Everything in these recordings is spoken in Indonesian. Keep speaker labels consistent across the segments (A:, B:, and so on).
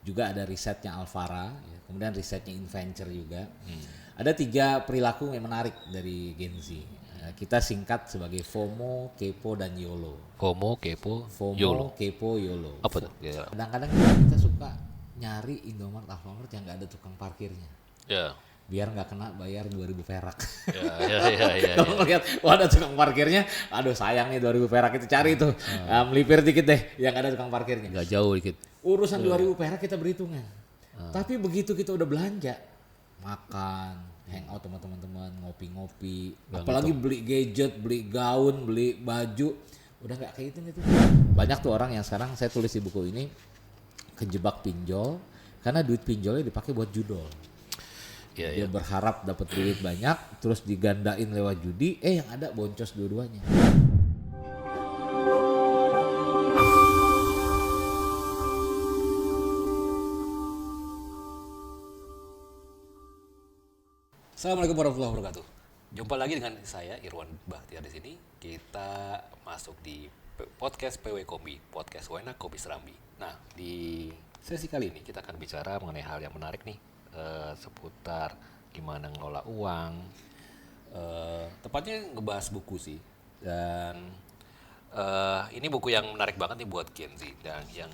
A: juga ada risetnya Alvara, ya, kemudian risetnya Inventure juga. Ada 3 perilaku yang menarik dari Gen Z. Kita singkat sebagai FOMO, kepo, dan YOLO.
B: FOMO, kepo, YOLO.
A: Kepo, YOLO.
B: Apa tuh?
A: Kadang-kadang kita suka nyari Indomaret, Alfamart yang nggak ada tukang parkirnya.
B: Ya.
A: Biar nggak kena bayar 2.000 perak.
B: Ya.
A: Kalau ngeliat, wah ada tukang parkirnya, aduh sayang nih 2.000 perak itu cari tuh, melipir dikit deh yang ada tukang parkirnya.
B: Nggak jauh dikit.
A: Urusan 2.000 perak kita berhitungan. Tapi begitu kita udah belanja, makan, hangout sama teman-teman, ngopi-ngopi, apalagi beli gadget, beli gaun, beli baju, udah nggak kehitung itu. Banyak tuh orang yang sekarang saya tulis di buku ini kejebak pinjol karena duit pinjolnya dipakai buat judol. Dia berharap dapat duit banyak, terus digandain lewat judi, yang ada boncos dua-duanya.
B: Assalamualaikum warahmatullahi wabarakatuh. Jumpa lagi dengan saya Irwan Bahtiar di sini. Kita masuk di podcast PW Kopi, podcast Wena Kopi Serambi. Nah, di sesi kali ini kita akan bicara mengenai hal yang menarik nih, seputar gimana ngelola uang. Tepatnya ngebahas buku sih. Dan ini buku yang menarik banget nih buat Gen Z. Dan yang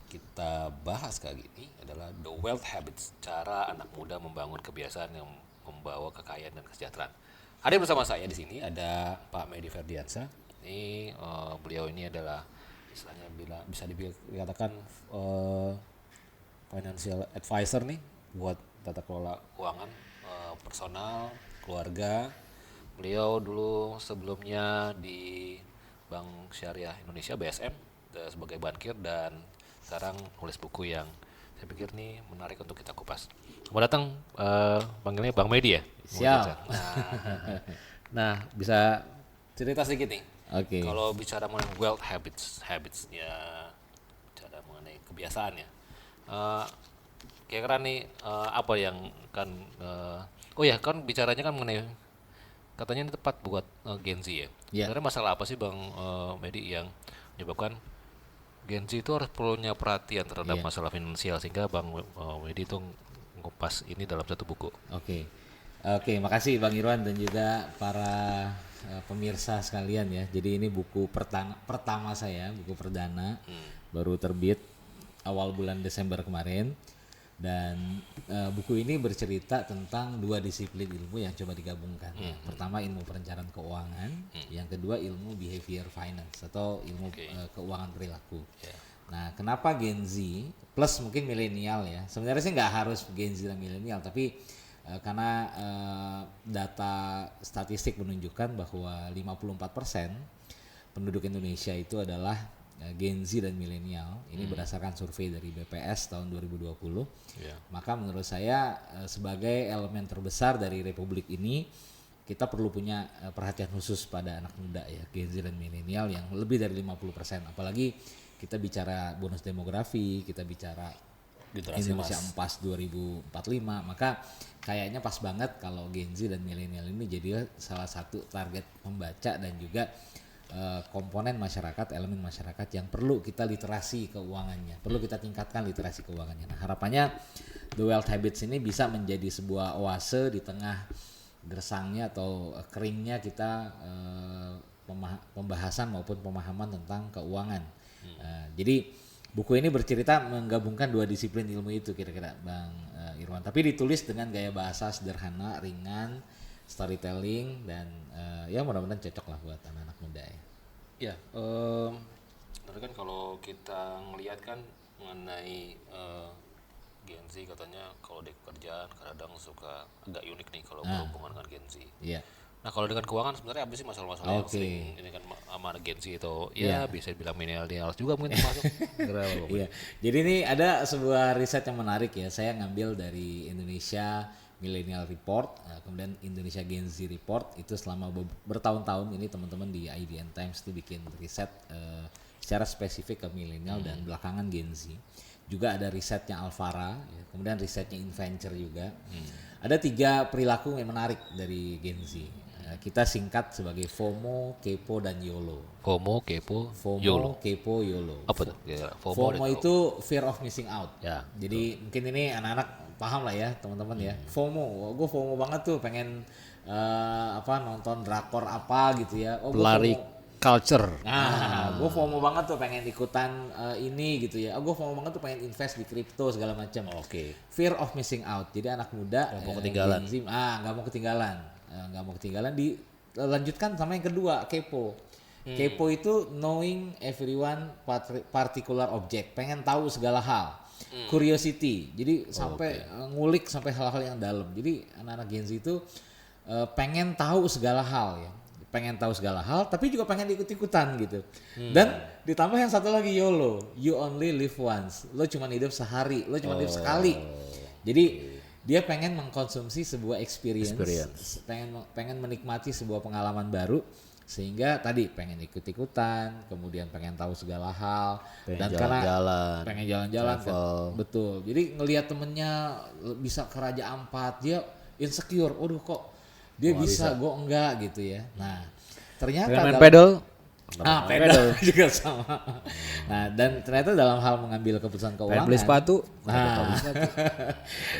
B: kita bahas kali ini adalah The Wealth Habits, cara anak muda membangun kebiasaan yang membawa kekayaan dan kesejahteraan. Hadir bersama saya di sini ada Pak Medi Ferdiansyah. Ini beliau ini adalah istilahnya bisa dikatakan financial advisor nih buat tata kelola keuangan personal, keluarga. Beliau dulu sebelumnya di Bank Syariah Indonesia BSM sebagai bankir dan sekarang nulis buku yang saya pikir nih menarik untuk kita kupas. Mau datang panggilnya Bang Medi ya?
A: Siap.
B: Nah, bisa cerita sedikit nih.
A: Oke.
B: Kalau bicara mengenai wealth habits ya, bicara mengenai kebiasaannya. Kira-kira nih apa yang kan kan bicaranya kan mengenai katanya ini tepat buat Gen Z ya. Sebenarnya masalah apa sih Bang Medi yang menyebabkan Gen Z itu harus punya perhatian terhadap masalah finansial sehingga Bang Medi itu ngupas ini dalam satu buku.
A: Oke, makasih Bang Irwan dan juga para pemirsa sekalian ya. Jadi ini buku pertama saya, buku perdana, baru terbit awal bulan Desember kemarin. Dan buku ini bercerita tentang 2 disiplin ilmu yang coba digabungkan. Pertama ilmu perencanaan keuangan, yang kedua ilmu behavior finance atau ilmu keuangan perilaku. Nah, kenapa Gen Z plus mungkin milenial ya? Sebenarnya sih nggak harus Gen Z dan milenial, tapi karena data statistik menunjukkan bahwa 54% penduduk Indonesia itu adalah Gen Z dan milenial. Ini berdasarkan survei dari BPS tahun 2020. Maka menurut saya sebagai elemen terbesar dari republik ini kita perlu punya perhatian khusus pada anak muda ya, Gen Z dan milenial yang lebih dari 50%. Apalagi kita bicara bonus demografi, kita bicara Indonesia Emas 2045, maka kayaknya pas banget kalau Gen Z dan milenial ini jadi salah satu target pembaca dan juga komponen masyarakat, elemen masyarakat yang perlu kita literasi keuangannya, perlu kita tingkatkan literasi keuangannya. Nah, harapannya The Wealth Habits ini bisa menjadi sebuah oase di tengah gersangnya atau keringnya kita pembahasan maupun pemahaman tentang keuangan. Jadi buku ini bercerita menggabungkan 2 disiplin ilmu itu kira-kira Bang Irwan, tapi ditulis dengan gaya bahasa sederhana, ringan, storytelling dan ya mudah-mudahan cocok lah buat anak-anak muda ya.
B: Ya, kan kalau kita ngelihat kan mengenai Gen Z katanya kalau di pekerjaan kadang suka agak unik nih kalau berhubungan dengan Gen Z. Nah, kalau dengan keuangan sebenarnya apa sih masalah-masalah yang sering ini kan sama Gen Z itu bisa dibilang milenial juga mungkin termasuk.
A: Jadi ini ada sebuah riset yang menarik ya. Saya ngambil dari Indonesia Millennial Report, kemudian Indonesia Gen Z Report. Itu selama bertahun-tahun ini teman-teman di IDN Times itu bikin riset secara spesifik ke milenial dan belakangan Gen Z. Juga ada risetnya Alvara, ya, kemudian risetnya Inventure juga. Ada 3 perilaku yang menarik dari Gen Z. Kita singkat sebagai FOMO, kepo dan YOLO.
B: FOMO, kepo,
A: FOMO,
B: YOLO.
A: kepo, YOLO.
B: Apa tuh? Ya,
A: FOMO
B: udah tahu.
A: itu fear of missing out.
B: Ya,
A: Jadi mungkin ini anak-anak paham lah ya teman-teman ya. FOMO, gue FOMO banget tuh pengen nonton drakor apa gitu ya. Oh, gua
C: Pelari
A: FOMO.
C: culture.
A: Nah, gue FOMO banget tuh pengen ikutan ini gitu ya. Gue FOMO banget tuh pengen invest di kripto segala macam.
C: Oke.
A: Fear of missing out. Jadi anak muda
C: Nggak mau ketinggalan.
A: Gen Z, nggak mau ketinggalan. Nggak mau ketinggalan. Dilanjutkan sama yang kedua, kepo. Kepo itu knowing everyone particular object. Pengen tahu segala hal. Curiosity. Jadi sampai ngulik sampai hal-hal yang dalam. Jadi anak-anak Gen Z itu pengen tahu segala hal ya. Pengen tahu segala hal tapi juga pengen ikut-ikutan gitu. Dan ditambah yang satu lagi YOLO, you only live once. Lo cuma hidup sehari, lo cuma hidup sekali. Jadi dia pengen mengkonsumsi sebuah experience. Pengen menikmati sebuah pengalaman baru sehingga tadi pengen ikut-ikutan, kemudian pengen tahu segala hal
C: Pengen
A: dan karena
C: jalan-jalan,
A: pengen jalan-jalan kan.
C: travel.
A: Betul. Jadi ngelihat temennya bisa ke Raja Ampat, dia insecure. Waduh kok dia bisa, gue enggak gitu ya. Nah, ternyata
C: Pengen main pedal.
A: pedal juga sama. Nah, dan ternyata dalam hal mengambil keputusan keuangan.
C: Pengen beli sepatu.
A: Nah,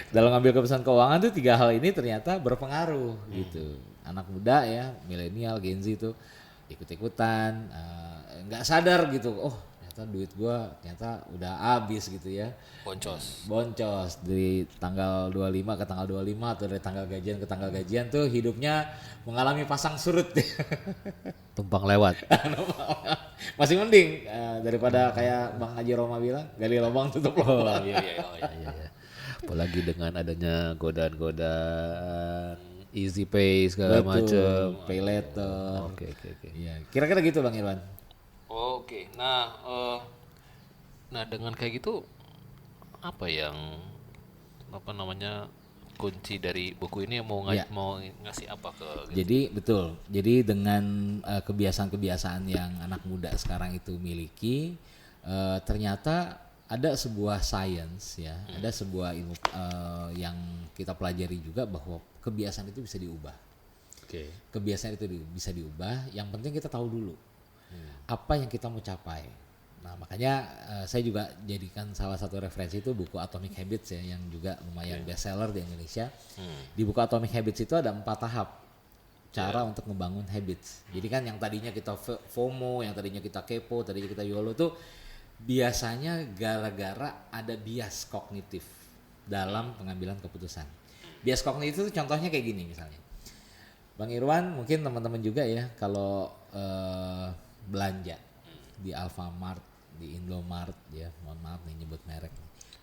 A: dalam mengambil keputusan keuangan tuh 3 hal ini ternyata berpengaruh gitu. Anak muda ya, milenial, Gen Z itu ikut-ikutan, nggak sadar gitu. Oh, ternyata duit gua ternyata udah habis gitu ya. Boncos dari tanggal 25 ke tanggal 25 atau dari tanggal gajian ke tanggal gajian tuh hidupnya mengalami pasang surut.
C: Tumpang lewat.
A: Masih mending daripada kayak Bang Haji Roma bilang gali lubang tutup lubang.
C: Iya. Apalagi dengan adanya godaan easy pay segala macam.
A: Pay later.
C: Oke.
A: Iya, kira-kira gitu Bang Irwan.
B: Oke, nah dengan kayak gitu apa yang kunci dari buku ini mau ngasih apa ke gitu?
A: Jadi betul. Jadi dengan kebiasaan-kebiasaan yang anak muda sekarang itu miliki, ternyata ada sebuah science ya, ada sebuah ilmu yang kita pelajari juga bahwa kebiasaan itu bisa diubah.
C: Oke.
A: Kebiasaan itu bisa diubah. Yang penting kita tahu dulu apa yang kita mau capai. Nah makanya saya juga jadikan salah satu referensi itu buku Atomic Habits ya, yang juga lumayan bestseller di Indonesia. Di buku Atomic Habits itu ada 4 tahap cara untuk membangun habits. Jadi kan yang tadinya kita FOMO, yang tadinya kita kepo, tadinya kita YOLO tuh biasanya gara-gara ada bias kognitif dalam pengambilan keputusan. Bias kognitif itu contohnya kayak gini misalnya. Bang Irwan mungkin teman-teman juga ya kalau belanja di Alfamart, di Indomart ya, mohon maaf nih nyebut merek.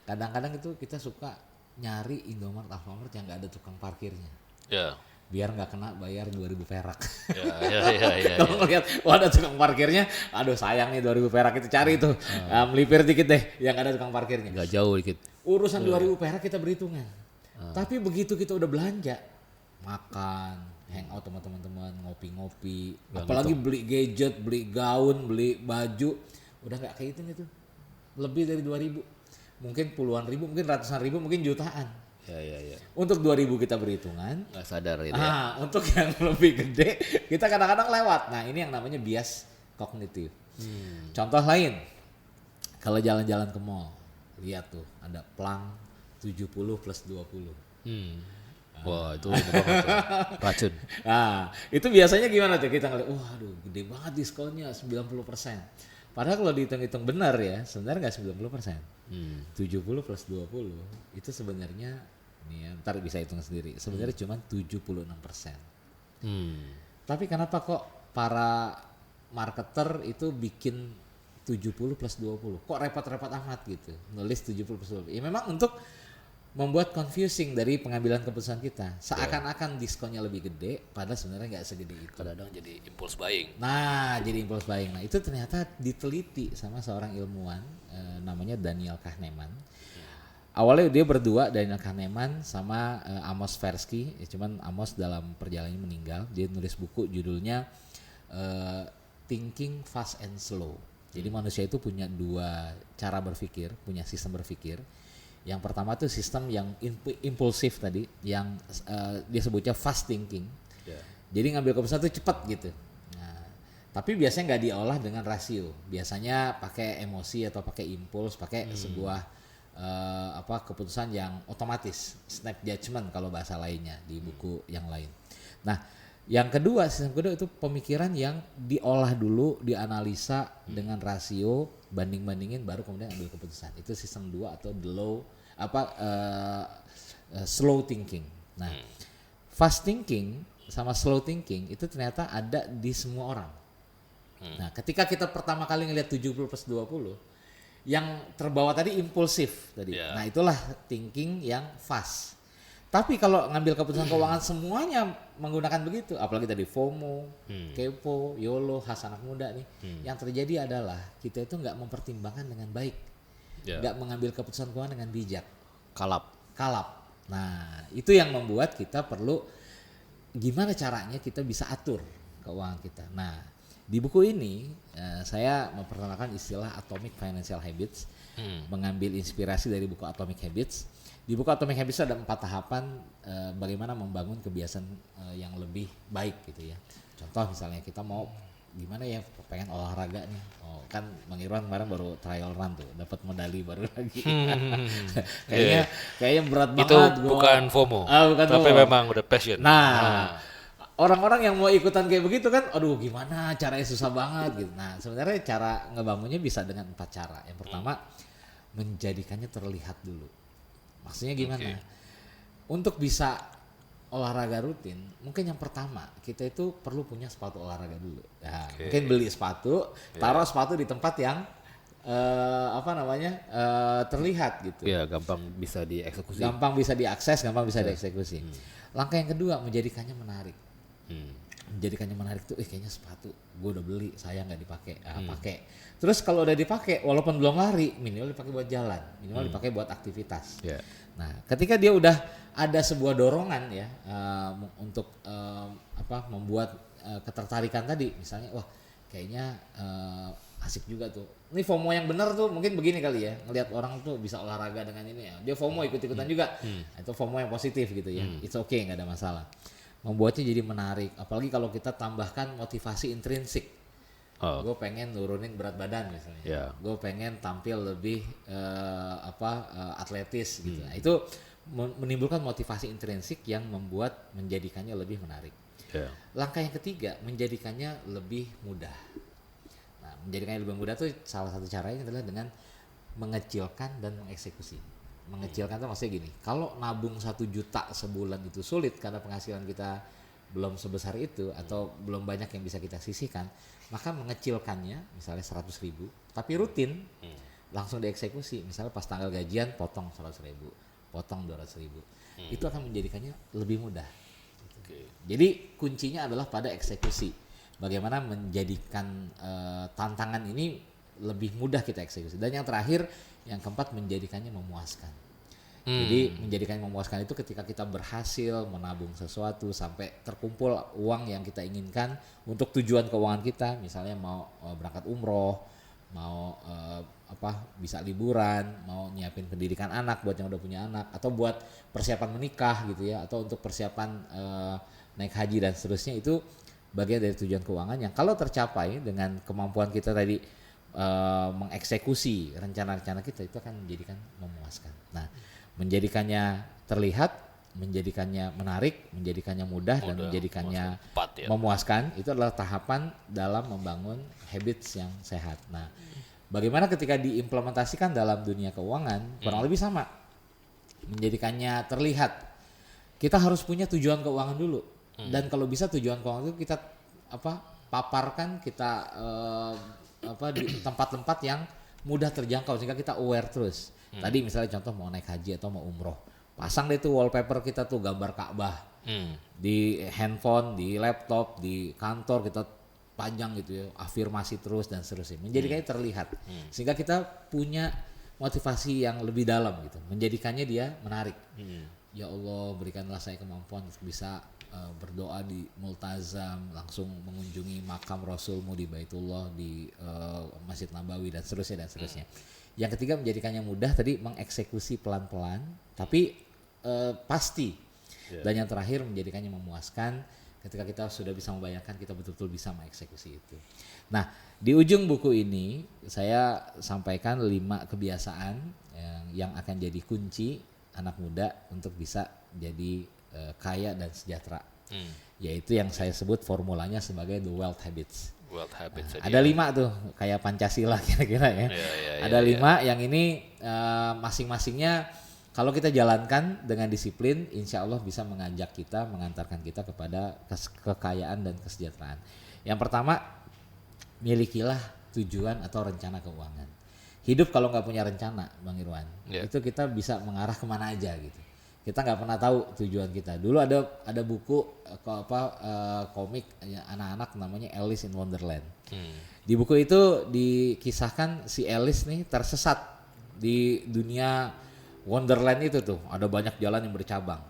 A: Kadang-kadang itu kita suka nyari Indomart, Alfamart yang nggak ada tukang parkirnya.
B: Ya.
A: Biar nggak kena bayar 2.000 perak.
B: Ya.
A: Kalau ngeliat, wah ada tukang parkirnya, aduh sayang nih 2.000 perak itu cari tuh, melipir dikit deh, yang ada tukang parkirnya.
C: Nggak jauh dikit.
A: Urusan 2.000 perak kita berhitungan. Tapi begitu kita udah belanja, makan, hangout sama teman-teman, ngopi-ngopi, apalagi beli gadget, beli gaun, beli baju, udah nggak kehitung itu. Lebih dari 2.000, mungkin puluhan ribu, mungkin ratusan ribu, mungkin jutaan.
C: Ya.
A: Untuk 2.000 kita berhitungan.
C: Nggak sadar itu ya.
A: Untuk yang lebih gede kita kadang-kadang lewat. Nah ini yang namanya bias kognitif. Contoh lain, kalau jalan-jalan ke mall, lihat tuh ada plang 70 plus 20.
C: Wah itu banget tuh. Racun.
A: Nah itu biasanya gimana tuh kita ngeliat, wah aduh gede banget diskonnya 90%. Padahal kalau dihitung-hitung benar ya sebenarnya nggak 90%. 70 plus 20 itu sebenarnya nih ya, ntar bisa hitung sendiri. Sebenarnya cuma 76%. Tapi kenapa kok para marketer itu bikin 70 plus 20? Kok repot-repot amat gitu nulis 70 plus 20? Ya memang untuk membuat confusing dari pengambilan keputusan kita. Seakan-akan diskonnya lebih gede, padahal sebenarnya nggak segede itu.
B: Kadang-kadang jadi impulse buying.
A: Nah, jadi impulse buying. Nah, itu ternyata diteliti sama seorang ilmuwan namanya Daniel Kahneman. Awalnya dia berdua, Daniel Kahneman sama Amos Tversky. Ya, cuman Amos dalam perjalanannya meninggal. Dia nulis buku judulnya Thinking Fast and Slow. Jadi manusia itu punya 2 cara berpikir, punya sistem berpikir. Yang pertama tuh sistem yang impulsif tadi, yang dia sebutnya fast thinking. Jadi ngambil keputusan itu cepat gitu. Nah, tapi biasanya nggak diolah dengan rasio. Biasanya pakai emosi atau pakai impuls, pakai sebuah keputusan yang otomatis, snap judgment kalau bahasa lainnya di buku yang lain. Nah, yang kedua, sistem kedua itu pemikiran yang diolah dulu, dianalisa dengan rasio, banding-bandingin baru kemudian ambil keputusan. Itu sistem 2 atau slow thinking. Nah, fast thinking sama slow thinking itu ternyata ada di semua orang. Nah, ketika kita pertama kali ngelihat 70/20, yang terbawa tadi impulsif tadi.
B: Yeah.
A: Nah, itulah thinking yang fast. Tapi kalau ngambil keputusan keuangan semuanya menggunakan begitu, apalagi tadi FOMO, kepo, YOLO, khas anak muda nih. Yang terjadi adalah kita itu nggak mempertimbangkan dengan baik, nggak mengambil keputusan keuangan dengan bijak, kalap. Nah, itu yang membuat kita perlu gimana caranya kita bisa atur keuangan kita. Nah, di buku ini saya memperkenalkan istilah Atomic Financial Habits, mengambil inspirasi dari buku Atomic Habits. Di buku Atomic Habits ada 4 tahapan bagaimana membangun kebiasaan yang lebih baik gitu ya. Contoh misalnya kita mau gimana ya, pengen olahraga nih. Oh, kan Bang Irwan kemarin baru trial run tuh, dapat medali baru lagi. Kayaknya berat
B: Itu
A: banget.
B: bukan FOMO,
A: Bukan
B: tapi
A: FOMO.
B: memang udah passion.
A: Orang-orang yang mau ikutan kayak begitu kan, aduh gimana caranya, susah banget gitu. Nah, sebenarnya cara ngebangunnya bisa dengan 4 cara. Yang pertama, menjadikannya terlihat dulu. Maksudnya gimana? Untuk bisa olahraga rutin, mungkin yang pertama kita itu perlu punya sepatu olahraga dulu. Nah, mungkin beli sepatu, taruh sepatu di tempat yang terlihat gitu.
C: Ya, gampang bisa dieksekusi.
A: Gampang bisa diakses, gampang bisa dieksekusi. Langkah yang kedua, menjadikannya menarik. Menjadikannya menarik tuh, kayaknya sepatu gue udah beli, sayang nggak dipakai, pakai. Terus kalau udah dipakai, walaupun belum lari, minimal dipakai buat jalan, minimal dipakai buat aktivitas. Nah, ketika dia udah ada sebuah dorongan ya untuk membuat ketertarikan tadi, misalnya, wah kayaknya asik juga tuh. Ini FOMO yang benar tuh mungkin begini kali ya, ngelihat orang tuh bisa olahraga dengan ini ya, dia FOMO ikut-ikutan juga. Nah, itu FOMO yang positif gitu ya, it's okay, nggak ada masalah. Membuatnya jadi menarik, apalagi kalau kita tambahkan motivasi intrinsik. Gue pengen nurunin berat badan misalnya, gue pengen tampil lebih atletis gitu. Nah, itu menimbulkan motivasi intrinsik yang membuat menjadikannya lebih menarik. Langkah yang ketiga, menjadikannya lebih mudah. Nah, menjadikannya lebih mudah tuh salah satu caranya adalah dengan mengecilkan dan mengeksekusi. Mengecilkan itu maksudnya gini, kalau nabung 1 juta sebulan itu sulit karena penghasilan kita belum sebesar itu atau belum banyak yang bisa kita sisihkan, maka mengecilkannya misalnya 100.000 tapi rutin, langsung dieksekusi. Misalnya pas tanggal gajian potong 100.000, potong 200.000, itu akan menjadikannya lebih mudah. Jadi kuncinya adalah pada eksekusi, bagaimana menjadikan tantangan ini lebih mudah kita eksekusi. Dan yang terakhir, yang keempat, menjadikannya memuaskan. Jadi menjadikannya memuaskan itu ketika kita berhasil menabung sesuatu sampai terkumpul uang yang kita inginkan untuk tujuan keuangan kita, misalnya mau berangkat umroh, mau bisa liburan, mau nyiapin pendidikan anak buat yang udah punya anak, atau buat persiapan menikah gitu ya, atau untuk persiapan naik haji dan seterusnya. Itu bagian dari tujuan keuangan yang kalau tercapai dengan kemampuan kita tadi mengeksekusi rencana-rencana kita, itu akan menjadikan memuaskan. Nah, menjadikannya terlihat, menjadikannya menarik, menjadikannya mudah, dan menjadikannya memuaskan, itu adalah tahapan dalam membangun habits yang sehat. Nah, bagaimana ketika diimplementasikan dalam dunia keuangan, kurang lebih sama. Menjadikannya terlihat, kita harus punya tujuan keuangan dulu. Dan kalau bisa tujuan keuangan itu kita paparkan, kita di tempat-tempat yang mudah terjangkau sehingga kita aware terus. Tadi misalnya contoh mau naik haji atau mau umroh, pasang deh tuh wallpaper kita tuh gambar Ka'bah di handphone, di laptop, di kantor kita panjang gitu ya, afirmasi terus dan seterusnya. Menjadikannya terlihat sehingga kita punya motivasi yang lebih dalam gitu, menjadikannya dia menarik. Ya Allah, berikanlah saya kemampuan untuk bisa berdoa di multazam, langsung mengunjungi makam Rasulmu di Baitullah, di Masjid Nabawi dan seterusnya dan seterusnya. Yang ketiga, menjadikannya mudah, tadi mengeksekusi pelan-pelan tapi pasti. Dan yang terakhir, menjadikannya memuaskan, Ketika kita sudah bisa membayangkan, kita betul-betul bisa mengeksekusi itu. Nah, di ujung buku ini saya sampaikan 5 kebiasaan yang akan jadi kunci anak muda untuk bisa jadi kaya dan sejahtera. Yaitu yang saya sebut formulanya sebagai the wealth habits.
B: Wealth habits.
A: Ada 5 tuh, kayak Pancasila kira-kira ya. Ada 5 yang ini masing-masingnya kalau kita jalankan dengan disiplin, insya Allah bisa mengantarkan kita kepada kekayaan dan kesejahteraan. Yang pertama, milikilah tujuan atau rencana keuangan. Hidup kalau nggak punya rencana, Bang Irwan, itu kita bisa mengarah kemana aja gitu. Kita nggak pernah tahu tujuan kita. Dulu ada buku komik anak-anak namanya Alice in Wonderland. Di buku itu dikisahkan si Alice nih tersesat di dunia Wonderland itu tuh, ada banyak jalan yang bercabang.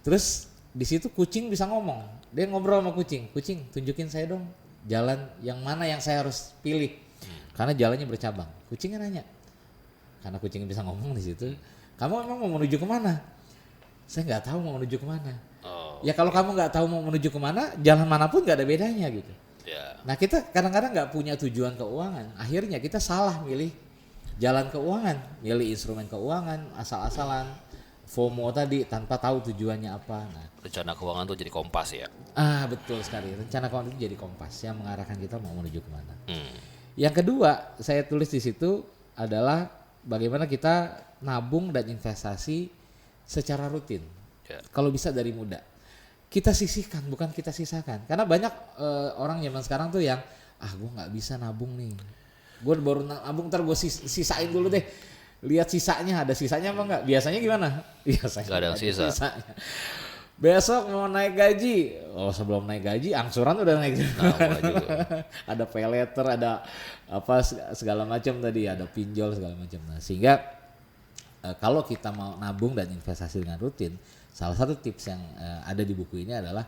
A: Terus di situ kucing bisa ngomong. Dia ngobrol sama kucing. Kucing, tunjukin saya dong jalan yang mana yang saya harus pilih. Karena jalannya bercabang. Kucingnya nanya. Karena kucing bisa ngomong di situ. Kamu emang mau menuju kemana? Saya nggak tahu mau menuju kemana. Ya kalau kamu nggak tahu mau menuju kemana, jalan manapun nggak ada bedanya gitu. Nah kita kadang-kadang nggak punya tujuan keuangan. Akhirnya kita salah milih jalan keuangan, milih instrumen keuangan asal-asalan, FOMO tadi tanpa tahu tujuannya apa. Nah,
B: rencana keuangan tuh jadi kompas ya.
A: Betul sekali. Rencana keuangan itu jadi kompas yang mengarahkan kita mau menuju kemana. Yang kedua, saya tulis di situ adalah bagaimana kita nabung dan investasi secara rutin. Kalau bisa dari muda. Kita sisihkan, bukan kita sisakan. Karena banyak orang zaman sekarang tuh yang gue nggak bisa nabung nih. Gue baru nabung, ntar gue sisain dulu deh. Lihat sisanya, ada sisanya apa enggak? Biasanya gimana? Biasanya
B: gak ada yang sisa.
A: Sisanya. Besok mau naik gaji, sebelum naik gaji angsuran udah naik. Ada pay letter, ada apa segala macam tadi, ada pinjol segala macam. Nah, sehingga kalau kita mau nabung dan investasi dengan rutin, salah satu tips yang ada di buku ini adalah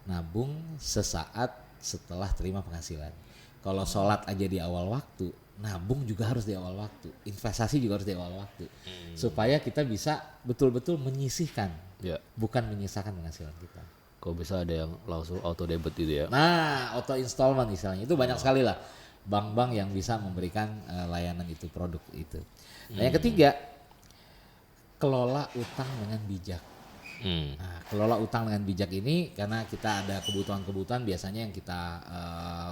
A: nabung sesaat setelah terima penghasilan. Kalau sholat aja di awal waktu, nabung juga harus di awal waktu, investasi juga harus di awal waktu, supaya kita bisa betul-betul menyisihkan, bukan menyisakan penghasilan kita.
C: Kok bisa ada yang langsung auto debit gitu ya?
A: Nah, auto installment misalnya, itu banyak sekali lah bank-bank yang bisa memberikan layanan itu, produk itu. Nah, yang ketiga, kelola utang dengan bijak. Nah, kelola utang dengan bijak ini karena kita ada kebutuhan-kebutuhan biasanya yang kita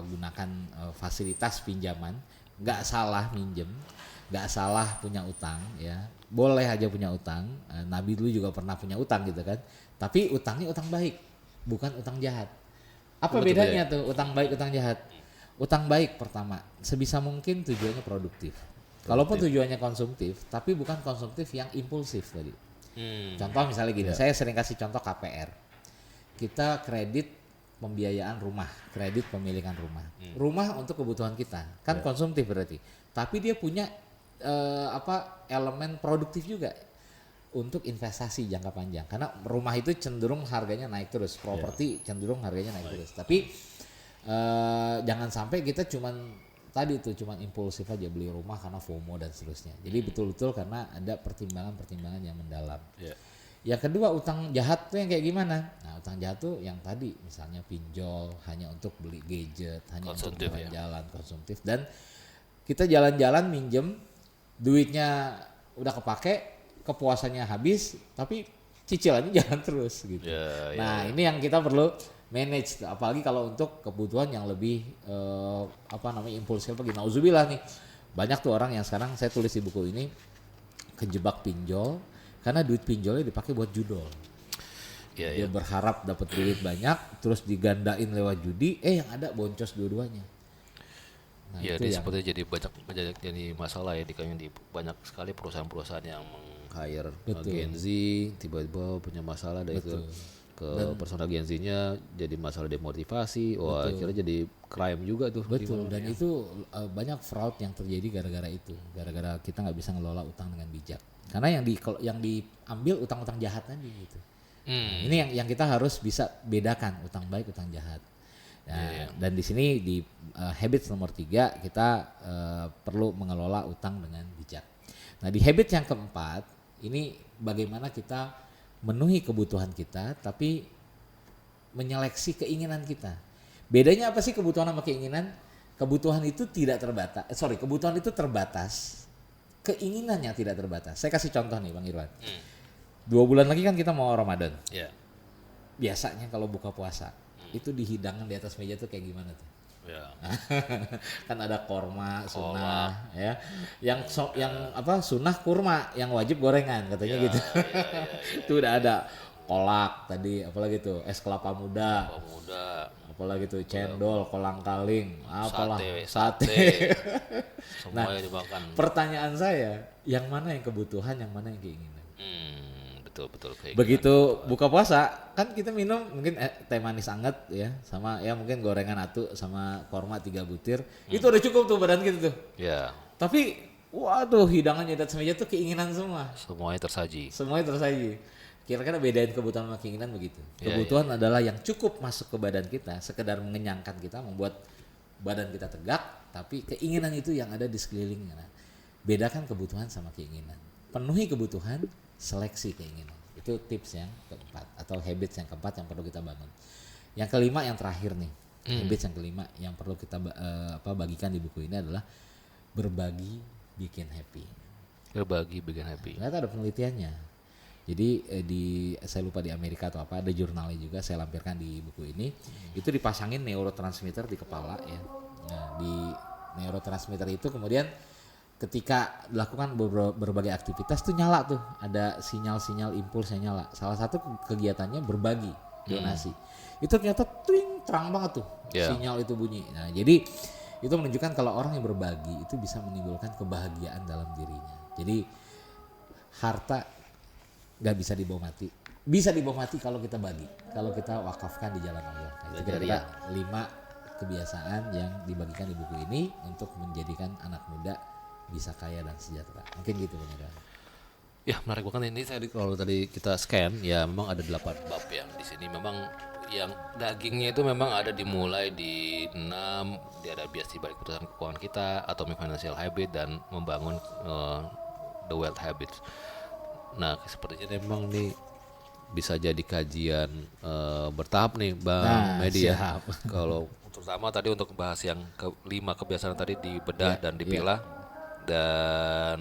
A: gunakan fasilitas pinjaman. Nggak salah minjem, nggak salah punya utang ya, boleh aja punya utang. Nabi dulu juga pernah punya utang gitu kan, tapi utangnya utang baik, bukan utang jahat. Apa bedanya tuh utang baik utang jahat? Utang baik pertama sebisa mungkin tujuannya produktif. Kalaupun tujuannya konsumtif, tapi bukan konsumtif yang impulsif tadi. Contoh misalnya gini, saya sering kasih contoh KPR. Kita kredit pembiayaan rumah, kredit pemilikan rumah. Rumah untuk kebutuhan kita, kan konsumtif berarti. Tapi dia punya elemen produktif juga untuk investasi jangka panjang. Karena rumah itu cenderung harganya naik terus, properti cenderung harganya naik terus. Tapi jangan sampai kita cuman impulsif aja beli rumah karena FOMO dan seterusnya. Jadi betul-betul karena ada pertimbangan-pertimbangan yang mendalam. Yang kedua, utang jahat tuh yang kayak gimana? Nah, utang jahat tuh yang tadi misalnya pinjol hanya untuk beli gadget, hanya konsumtif, untuk jalan-jalan konsumtif, dan kita jalan-jalan minjem, duitnya udah kepake, kepuasannya habis, tapi cicilannya jalan terus gitu. Ini yang kita perlu manage, apalagi kalau untuk kebutuhan yang lebih impulsif lagi. Nauzubillah nih, banyak tuh orang yang sekarang saya tulis di buku ini kejebak pinjol karena duit pinjolnya dipakai buat judol. Dia berharap dapat duit banyak, terus digandain lewat judi, yang ada boncos dua-duanya. Nah,
B: itu seperti jadi jadi masalah ya di banyak sekali perusahaan-perusahaan yang
C: hire Gen Z tiba-tiba punya masalah dari itu ke personal Gen Z-nya jadi masalah demotivasi, akhirnya jadi crime juga tuh.
A: Dan itu banyak fraud yang terjadi gara-gara itu, gara-gara kita nggak bisa ngelola utang dengan bijak. Karena yang diambil utang-utang jahat tadi gitu. Nah, ini yang kita harus bisa bedakan utang baik, utang jahat. Dan di sini di habits nomor 3 kita perlu mengelola utang dengan bijak. Nah, di habit yang keempat ini bagaimana kita memenuhi kebutuhan kita tapi menyeleksi keinginan kita. Bedanya apa sih kebutuhan sama keinginan? Kebutuhan itu tidak terbatas. Kebutuhan itu terbatas. Keinginannya tidak terbatas. Saya kasih contoh nih Bang Irwan. 2 bulan lagi kan kita mau Ramadan.
B: Ya.
A: Biasanya kalau buka puasa itu di hidangan di atas meja tuh kayak gimana tuh?
B: Ya.
A: Kan ada korma, sunnah, ya. Yang sunnah kurma, yang wajib gorengan katanya gitu. Itu udah ada kolak tadi, apalagi tuh es kelapa muda, apalagi tuh cendol, kolang-kaling, apalah sate.
B: Semuanya dimakan.
A: Pertanyaan saya, yang mana yang kebutuhan, yang mana yang keinginan?
B: Betul kayak
A: Begitu buka puasa kan kita minum mungkin teh manis anget ya, sama ya mungkin gorengan atu sama korma 3 butir. Itu udah cukup tuh badan kita tuh.
B: Ya.
A: Tapi waduh, hidangannya di atas meja tuh keinginan semua.
B: Semuanya tersaji.
A: Kira-kira bedain kebutuhan sama keinginan begitu. Kebutuhan adalah yang cukup masuk ke badan kita, sekedar mengenyangkan kita, membuat badan kita tegak, tapi keinginan itu yang ada di sekelilingnya. Nah, bedakan kebutuhan sama keinginan. Penuhi kebutuhan, seleksi keinginan. Itu tips yang keempat atau habits yang keempat yang perlu kita bangun. Yang kelima, yang terakhir nih. Habits yang kelima yang perlu kita bagikan di buku ini adalah berbagi bikin happy. Ternyata ada penelitiannya. Jadi saya lupa di Amerika atau apa, ada jurnalnya juga, saya lampirkan di buku ini. Itu dipasangin neurotransmitter di kepala ya. Nah, di neurotransmitter itu kemudian ketika dilakukan berbagai aktivitas tuh nyala tuh, ada sinyal-sinyal impuls yang nyala. Salah satu kegiatannya berbagi, donasi. Itu ternyata terang banget tuh sinyal itu bunyi. Nah, jadi itu menunjukkan kalau orang yang berbagi itu bisa menimbulkan kebahagiaan dalam dirinya. Jadi harta gak bisa dibawa mati. Bisa dibawa mati kalau kita bagi, kalau kita wakafkan di jalan Allah. Nah, itu kira-kira 5 kebiasaan yang dibagikan di buku ini untuk menjadikan anak muda bisa kaya dan sejahtera. Mungkin gitu benar.
B: Ya, menarik banget ini. Kalau tadi kita scan ya memang ada 8 bab ya. Di sini memang yang dagingnya itu memang ada dimulai di 6, dia ada bias di balik keputusan keuangan kita, atomic financial habit, dan membangun the wealth habits. Nah, sepertinya memang nih bisa jadi kajian bertahap nih Bang Medi ya. Kalau terutama tadi untuk bahas yang 5 kebiasaan tadi dibedah dan dipilah. Dan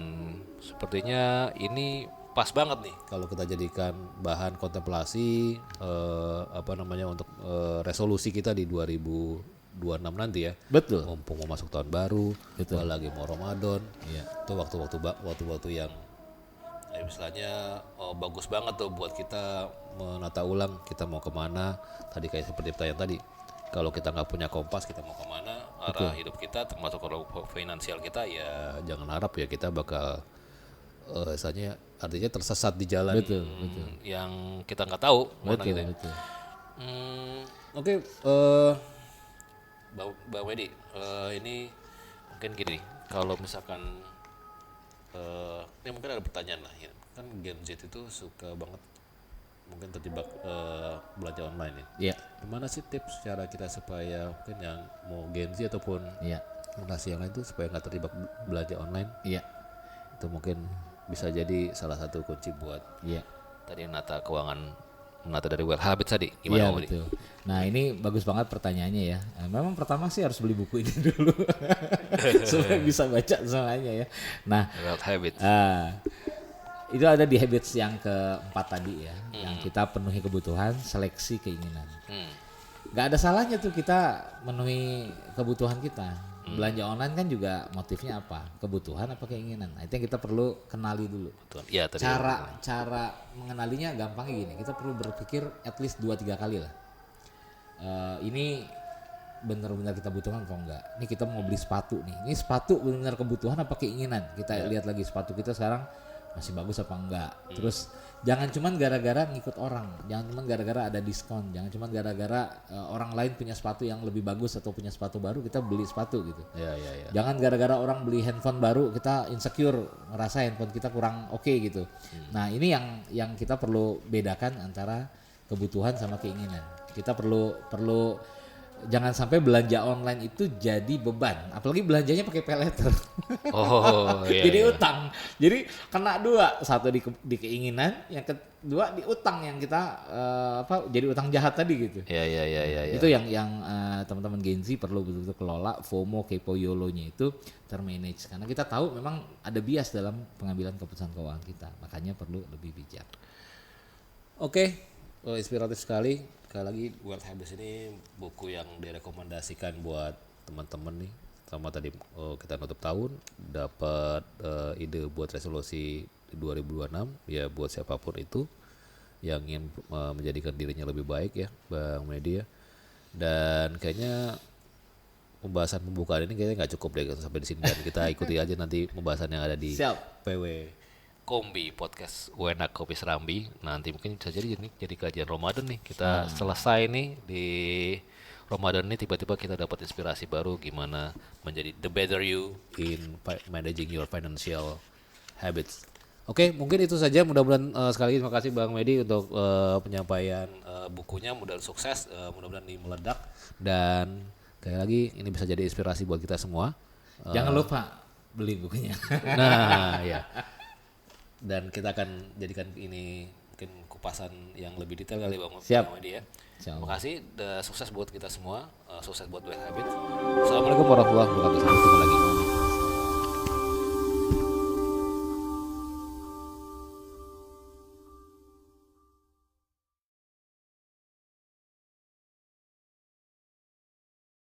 B: sepertinya ini pas banget nih kalau kita jadikan bahan kontemplasi untuk resolusi kita di 2026 nanti ya.
A: Betul.
B: Mumpung mau masuk tahun baru, lagi mau Ramadan. Itu waktu-waktu yang misalnya bagus banget tuh buat kita menata ulang kita mau kemana. Tadi kayak seperti pertanyaan tadi, kalau kita nggak punya kompas kita mau kemana arah hidup kita, termasuk kalau finansial kita, ya jangan harap ya kita bakal artinya tersesat di jalan yang kita nggak tahu mana gitu. Oke, Bang Wedi, ini mungkin gini, kalau misalkan ini mungkin ada pertanyaan lah ya, kan Gen Z itu suka banget mungkin terjebak belanja online ya. Gimana sih tips cara kita supaya mungkin yang mau Gen Z ataupun generasi yang lain tuh supaya nggak terjebak belanja online? Itu mungkin bisa jadi salah satu kunci buat tadi menata keuangan, menata dari wealth habits tadi. Gimana
A: betul. Nah, ini bagus banget pertanyaannya ya. Memang pertama sih harus beli buku ini dulu supaya bisa baca semuanya ya. Nah,
B: wealth habits.
A: Itu ada di habits yang keempat tadi ya, yang kita penuhi kebutuhan, seleksi keinginan. Gak ada salahnya tuh kita memenuhi kebutuhan kita. Belanja online kan juga motifnya apa? Kebutuhan apa keinginan? Nah, itu yang kita perlu kenali dulu.
B: Ya,
A: cara mengenalinya gampangnya gini, kita perlu berpikir at least 2-3 kali lah. Ini benar-benar kita butuhkan atau enggak? Ini kita mau beli sepatu nih. Ini sepatu benar-benar kebutuhan apa keinginan? Kita lihat lagi sepatu kita sekarang masih bagus apa enggak. Terus jangan cuman gara-gara ngikut orang, jangan cuman gara-gara ada diskon, jangan cuman gara-gara orang lain punya sepatu yang lebih bagus atau punya sepatu baru kita beli sepatu gitu. Jangan gara-gara orang beli handphone baru kita insecure, ngerasa handphone kita kurang oke gitu. Nah, ini yang kita perlu bedakan antara kebutuhan sama keinginan. Kita perlu jangan sampai belanja online itu jadi beban, apalagi belanjanya pakai pay later.
B: Oh iya.
A: Jadi
B: iya.
A: utang. Jadi kena dua, satu di keinginan, yang kedua di utang yang kita jadi utang jahat tadi gitu.
B: Iya iya iya iya.
A: Itu yang teman-teman Gen Z perlu betul-betul kelola FOMO, kepo, YOLO-nya itu termanage, karena kita tahu memang ada bias dalam pengambilan keputusan keuangan kita, makanya perlu lebih bijak.
C: Oke, inspiratif sekali.
B: Sekali lagi Wealth Habits ini buku yang direkomendasikan buat teman-teman nih. Sama tadi kita nutup tahun dapat ide buat resolusi 2026 ya, buat siapapun itu yang ingin menjadikan dirinya lebih baik ya Bang Medi ya. Dan kayaknya pembahasan pembukaan ini kayaknya nggak cukup deh sampai di sini, dan kita ikuti aja nanti pembahasan yang ada di
A: Siap.
B: PW Kombi Podcast Wena Kopi Serambi. Nanti mungkin bisa jadi kajian Ramadan nih. Kita selesai nih di Ramadan nih, tiba-tiba kita dapat inspirasi baru gimana menjadi the better you in managing your financial habits.
C: Oke, mungkin itu saja. Mudah-mudahan sekali lagi terima kasih Bang Medi untuk penyampaian
B: Bukunya mudah sukses, mudah-mudahan ini meledak.
C: dan sekali lagi ini bisa jadi inspirasi buat kita semua.
A: Jangan lupa beli bukunya.
C: Nah, ya.
B: Dan kita akan jadikan ini mungkin kupasan yang lebih detail kali Bang
A: Siap.
B: Medi ya.
A: Insya
B: Terima
A: Allah.
B: kasih, sukses buat kita semua, sukses buat Wealth Habits.
C: Assalamualaikum warahmatullahi wabarakatuh. Sampai ketemu lagi.